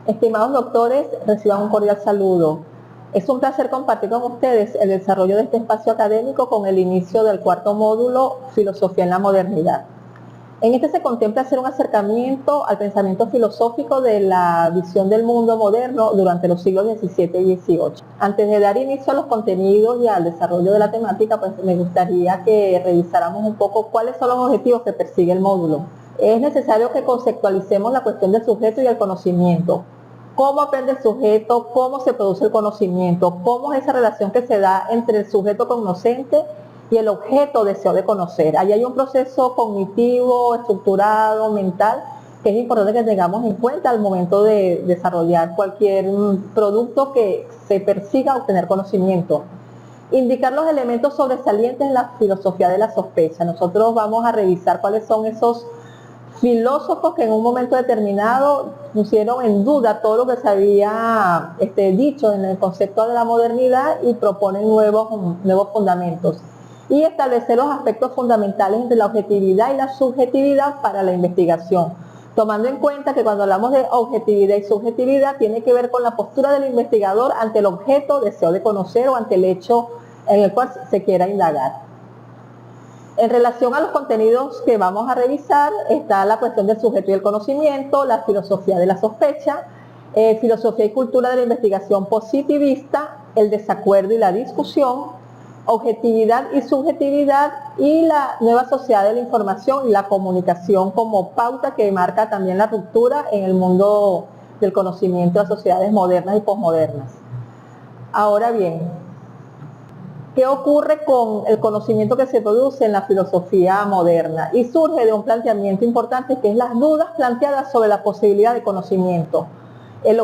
Estimados doctores, reciban un cordial saludo. Es un placer compartir con ustedes el desarrollo de este espacio académico con el inicio del cuarto módulo, Filosofía en la Modernidad. En este se contempla hacer un acercamiento al pensamiento filosófico de la visión del mundo moderno durante los siglos XVII y XVIII. Antes de dar inicio a los contenidos y al desarrollo de la temática, pues me gustaría que revisáramos un poco cuáles son los objetivos que persigue el módulo. Es necesario que conceptualicemos la cuestión del sujeto y el conocimiento. ¿Cómo aprende el sujeto? ¿Cómo se produce el conocimiento? ¿Cómo es esa relación que se da entre el sujeto conocente y el objeto deseo de conocer? Ahí hay un proceso cognitivo, estructurado, mental, que es importante que tengamos en cuenta al momento de desarrollar cualquier producto que se persiga obtener conocimiento. Indicar los elementos sobresalientes en la filosofía de la sospecha. Nosotros vamos a revisar cuáles son esos filósofos que en un momento determinado pusieron en duda todo lo que se había dicho en el concepto de la modernidad y proponen nuevos fundamentos. Y establecer los aspectos fundamentales entre la objetividad y la subjetividad para la investigación, tomando en cuenta que cuando hablamos de objetividad y subjetividad tiene que ver con la postura del investigador ante el objeto, deseo de conocer o ante el hecho en el cual se quiera indagar. En relación a los contenidos que vamos a revisar, está la cuestión del sujeto y el conocimiento, la filosofía de la sospecha, filosofía y cultura de la investigación positivista, el desacuerdo y la discusión, objetividad y subjetividad y la nueva sociedad de la información y la comunicación como pauta que marca también la ruptura en el mundo del conocimiento de sociedades modernas y posmodernas. Ahora bien, ¿qué ocurre con el conocimiento que se produce en la filosofía moderna? Y surge de un planteamiento importante que es las dudas planteadas sobre la posibilidad de conocimiento. El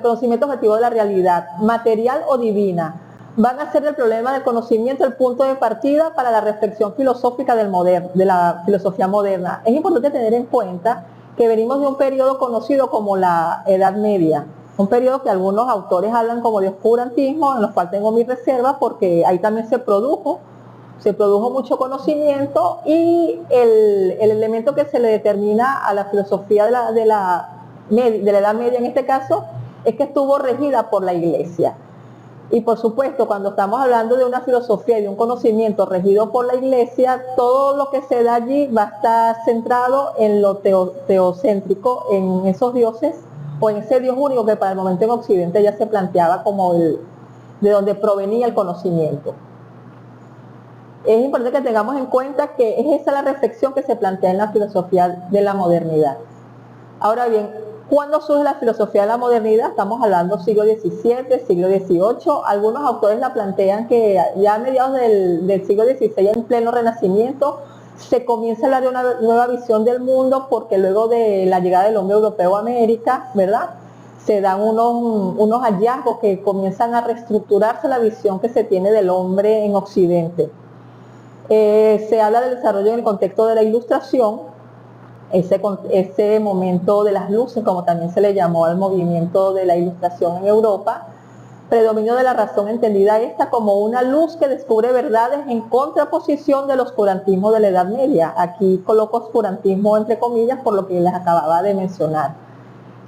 conocimiento objetivo de la realidad, material o divina, van a ser el problema del conocimiento el punto de partida para la reflexión filosófica de la filosofía moderna. Es importante tener en cuenta que venimos de un periodo conocido como la Edad Media, un periodo que algunos autores hablan como de oscurantismo, en los cuales tengo mis reservas porque ahí también se produjo mucho conocimiento y el elemento que se le determina a la filosofía de la Edad Media en este caso es que estuvo regida por la Iglesia. Y por supuesto, cuando estamos hablando de una filosofía y de un conocimiento regido por la Iglesia, todo lo que se da allí va a estar centrado en lo teocéntrico, en esos dioses o en ese Dios único que para el momento en Occidente ya se planteaba como de donde provenía el conocimiento. Es importante que tengamos en cuenta que es esa la reflexión que se plantea en la filosofía de la modernidad. Ahora bien, ¿cuándo surge la filosofía de la modernidad? Estamos hablando siglo XVII, siglo XVIII. Algunos autores la plantean que ya a mediados del siglo XVI, en pleno Renacimiento, se comienza a hablar de una nueva visión del mundo porque luego de la llegada del hombre europeo a América, ¿verdad?, se dan unos hallazgos que comienzan a reestructurarse la visión que se tiene del hombre en Occidente. Se habla del desarrollo en el contexto de la Ilustración, ese momento de las luces, como también se le llamó al movimiento de la Ilustración en Europa, predominio de la razón entendida esta como una luz que descubre verdades en contraposición del oscurantismo de la Edad Media. Aquí coloco oscurantismo entre comillas por lo que les acababa de mencionar.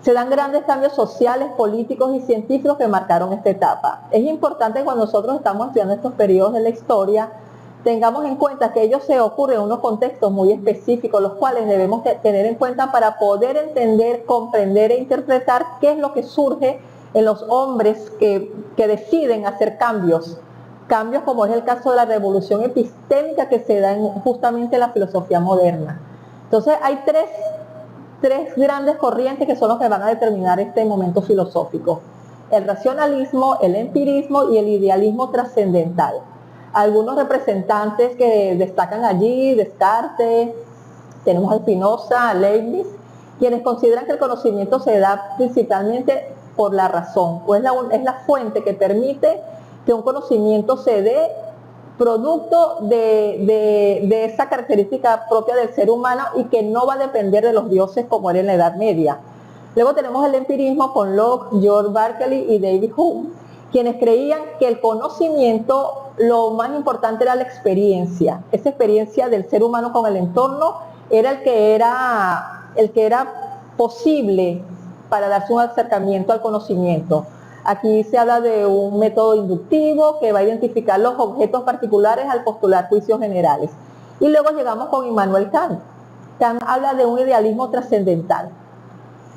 Se dan grandes cambios sociales, políticos y científicos que marcaron esta etapa. Es importante que cuando nosotros estamos estudiando estos periodos de la historia, tengamos en cuenta que ellos se ocurren en unos contextos muy específicos, los cuales debemos tener en cuenta para poder entender, comprender e interpretar qué es lo que surge en los hombres que deciden hacer cambios como es el caso de la revolución epistémica que se da justamente en la filosofía moderna. Entonces hay tres grandes corrientes que son los que van a determinar este momento filosófico: el racionalismo, el empirismo y el idealismo trascendental. Algunos representantes que destacan allí, Descartes, tenemos a Spinoza, a Leibniz, quienes consideran que el conocimiento se da principalmente por la razón, o es la fuente que permite que un conocimiento se dé producto de esa característica propia del ser humano y que no va a depender de los dioses como era en la Edad Media. Luego tenemos el empirismo con Locke, George Berkeley y David Hume, quienes creían que el conocimiento, lo más importante era la experiencia. Esa experiencia del ser humano con el entorno era el que era posible para darse un acercamiento al conocimiento. Aquí se habla de un método inductivo que va a identificar los objetos particulares al postular juicios generales. Y luego llegamos con Immanuel Kant. Kant habla de un idealismo trascendental.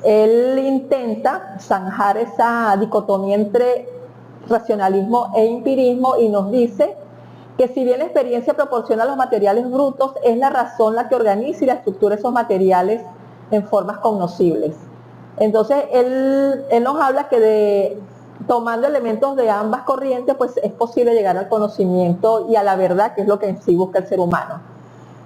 Él intenta zanjar esa dicotomía entre racionalismo e empirismo y nos dice que si bien la experiencia proporciona los materiales brutos, es la razón la que organiza y la estructura esos materiales en formas cognoscibles. Entonces, él nos habla que tomando elementos de ambas corrientes, pues es posible llegar al conocimiento y a la verdad, que es lo que en sí busca el ser humano.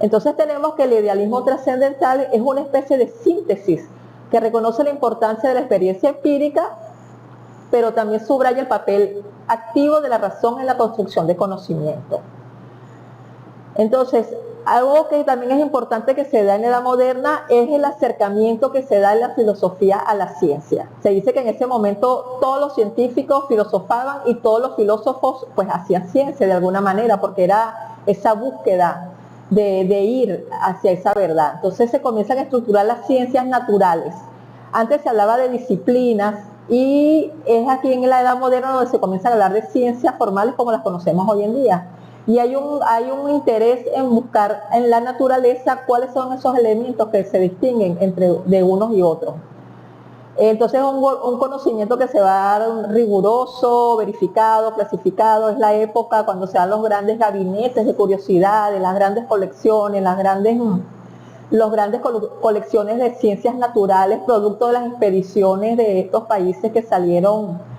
Entonces tenemos que el idealismo trascendental es una especie de síntesis que reconoce la importancia de la experiencia empírica, pero también subraya el papel activo de la razón en la construcción de conocimiento. Entonces, algo que también es importante que se da en la Edad Moderna es el acercamiento que se da en la filosofía a la ciencia. Se dice que en ese momento todos los científicos filosofaban y todos los filósofos pues hacían ciencia de alguna manera, porque era esa búsqueda de ir hacia esa verdad. Entonces se comienzan a estructurar las ciencias naturales. Antes se hablaba de disciplinas y es aquí en la Edad Moderna donde se comienza a hablar de ciencias formales como las conocemos hoy en día. Y hay un interés en buscar en la naturaleza cuáles son esos elementos que se distinguen de unos y otros. Entonces es un conocimiento que se va a dar riguroso, verificado, clasificado. Es la época cuando se dan los grandes gabinetes de curiosidades, las grandes colecciones, las grandes colecciones de ciencias naturales, producto de las expediciones de estos países que salieron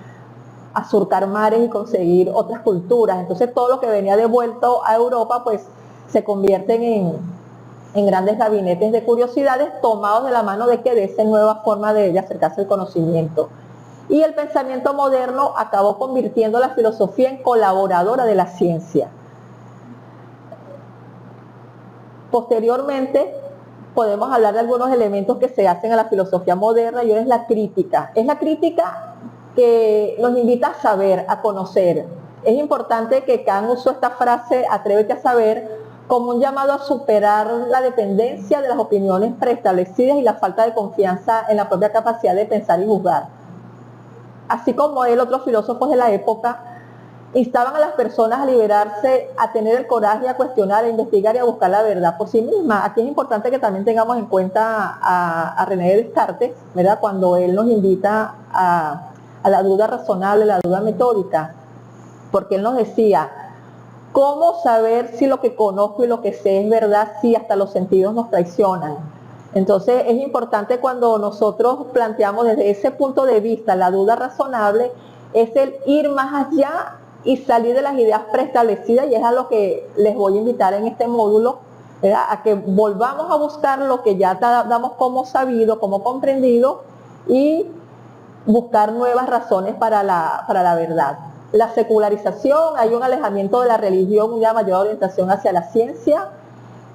a surcar mares y conseguir otras culturas. Entonces todo lo que venía devuelto a Europa pues se convierten en grandes gabinetes de curiosidades tomados de la mano de esa nueva forma de acercarse al conocimiento. Y el pensamiento moderno acabó convirtiendo la filosofía en colaboradora de la ciencia. Posteriormente podemos hablar de algunos elementos que se hacen a la filosofía moderna y uno es la crítica. Es la crítica que nos invita a saber, a conocer. Es importante que Kant usó esta frase, atrévete a saber, como un llamado a superar la dependencia de las opiniones preestablecidas y la falta de confianza en la propia capacidad de pensar y juzgar. Así como él, otros filósofos de la época instaban a las personas a liberarse, a tener el coraje, a cuestionar, a investigar y a buscar la verdad por sí misma. Aquí es importante que también tengamos en cuenta a René Descartes, ¿verdad? Cuando él nos invita a la duda razonable, la duda metódica, porque él nos decía, ¿cómo saber si lo que conozco y lo que sé es verdad si hasta los sentidos nos traicionan? Entonces es importante cuando nosotros planteamos desde ese punto de vista la duda razonable, es el ir más allá y salir de las ideas preestablecidas, y es a lo que les voy a invitar en este módulo, ¿verdad? A que volvamos a buscar lo que ya damos como sabido, como comprendido, y buscar nuevas razones para la verdad. La secularización, hay un alejamiento de la religión, una mayor orientación hacia la ciencia,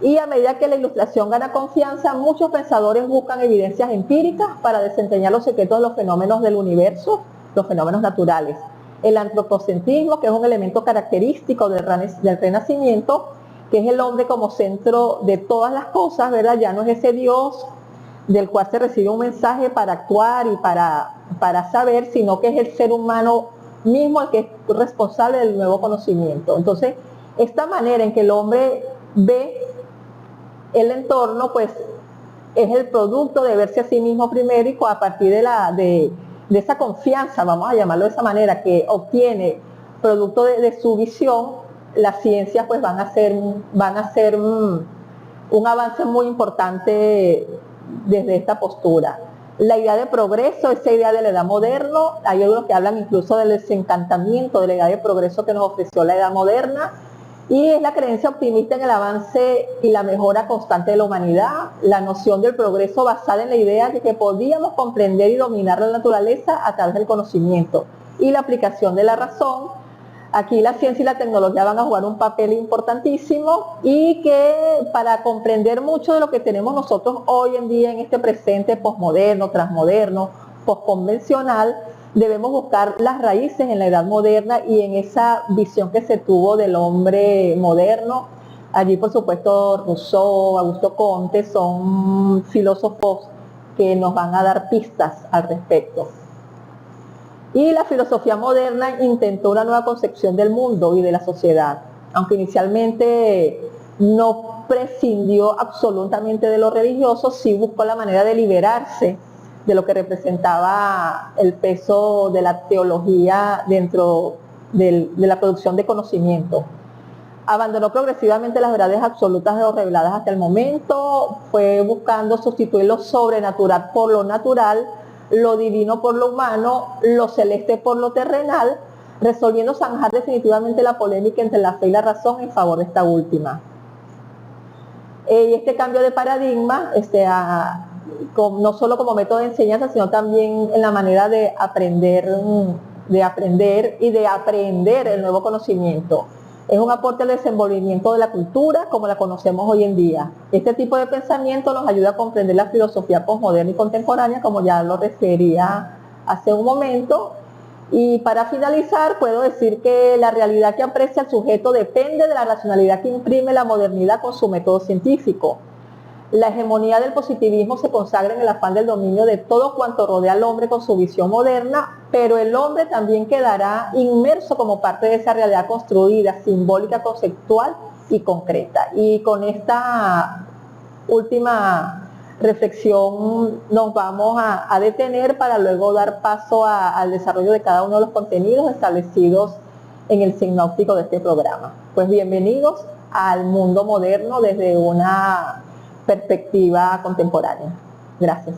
y a medida que la ilustración gana confianza, muchos pensadores buscan evidencias empíricas para desentrañar los secretos de los fenómenos del universo, los fenómenos naturales. El antropocentrismo, que es un elemento característico del Renacimiento, que es el hombre como centro de todas las cosas, ¿verdad? Ya no es ese Dios del cual se recibe un mensaje para actuar y para saber, sino que es el ser humano mismo el que es responsable del nuevo conocimiento. Entonces, esta manera en que el hombre ve el entorno, pues es el producto de verse a sí mismo primero, y a partir de esa confianza, vamos a llamarlo de esa manera, que obtiene producto de su visión, las ciencias pues van a ser un avance muy importante desde esta postura. La idea de progreso, esa idea de la edad moderna, hay algunos que hablan incluso del desencantamiento de la idea de progreso que nos ofreció la edad moderna, y es la creencia optimista en el avance y la mejora constante de la humanidad, la noción del progreso basada en la idea de que podíamos comprender y dominar la naturaleza a través del conocimiento y la aplicación de la razón. Aquí la ciencia y la tecnología van a jugar un papel importantísimo, y que para comprender mucho de lo que tenemos nosotros hoy en día en este presente posmoderno, transmoderno, posconvencional, debemos buscar las raíces en la edad moderna y en esa visión que se tuvo del hombre moderno. Allí, por supuesto, Rousseau, Augusto Comte son filósofos que nos van a dar pistas al respecto. Y la filosofía moderna intentó una nueva concepción del mundo y de la sociedad, aunque inicialmente no prescindió absolutamente de lo religioso, sí buscó la manera de liberarse de lo que representaba el peso de la teología dentro de la producción de conocimiento. Abandonó progresivamente las verdades absolutas o reveladas hasta el momento, fue buscando sustituir lo sobrenatural por lo natural, lo divino por lo humano, lo celeste por lo terrenal, resolviendo zanjar definitivamente la polémica entre la fe y la razón en favor de esta última. Y este cambio de paradigma, no solo como método de enseñanza, sino también en la manera de aprender y de aprender el nuevo conocimiento. Es un aporte al desenvolvimiento de la cultura como la conocemos hoy en día. Este tipo de pensamiento nos ayuda a comprender la filosofía posmoderna y contemporánea, como ya lo refería hace un momento. Y para finalizar, puedo decir que la realidad que aprecia el sujeto depende de la racionalidad que imprime la modernidad con su método científico. La hegemonía del positivismo se consagra en el afán del dominio de todo cuanto rodea al hombre con su visión moderna, pero el hombre también quedará inmerso como parte de esa realidad construida, simbólica, conceptual y concreta. Y con esta última reflexión nos vamos a detener para luego dar paso al desarrollo de cada uno de los contenidos establecidos en el sinóptico de este programa. Pues bienvenidos al mundo moderno desde una perspectiva contemporánea. Gracias.